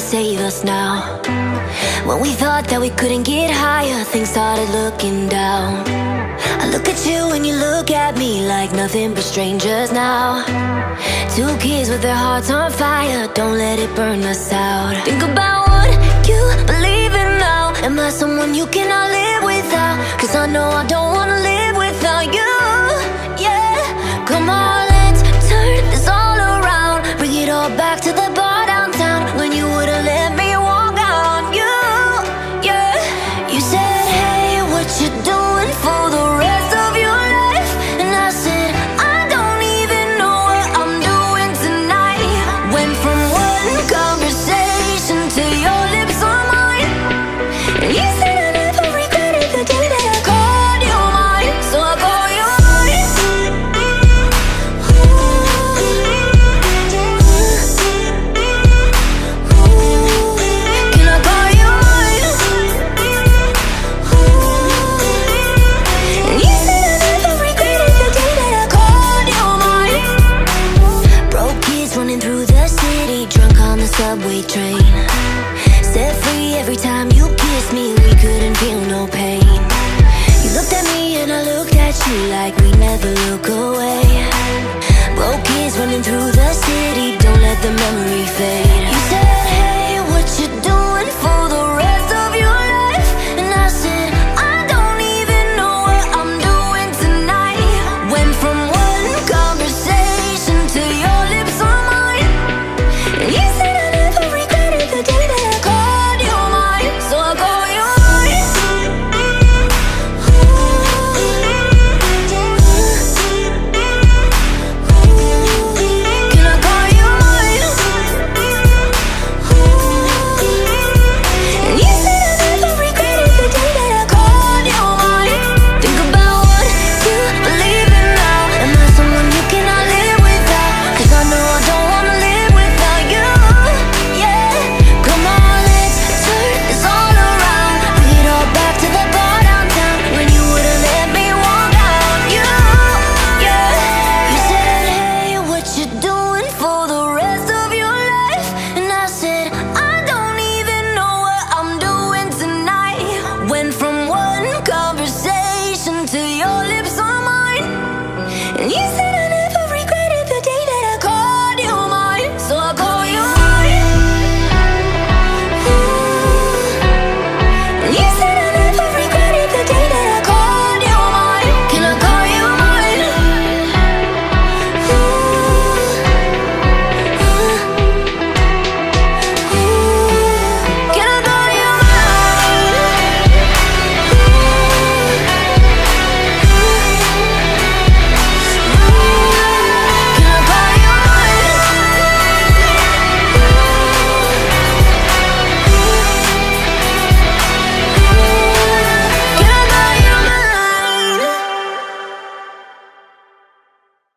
save us now. When we thought that we couldn't get higher, things started looking down. I look at you and you look at me like nothing but strangers now. Two kids with their hearts on fire, don't let it burn us out. Think about what you believe in now. Am I someone you cannot live without? Cause I know I don't wanna live without you. Yeah, come on, let's turn this all around. Bring it all back to the bar downtown when you would've let me walk out on you. Yeah, you said, hey, what you doing for the rest of your life? And I said, I don't even know what I'm doing tonight. Went from one conversation to your lips on mine. And you said I never regret it, the day that I called you mine. So I call you mine. Can I call you mine? And you said I never regret it, the day that I called you mine. Broke kids running through the city, drunk on the subway train. Set free every time you kissed me, we couldn't feel no pain. You looked at me and I looked at you like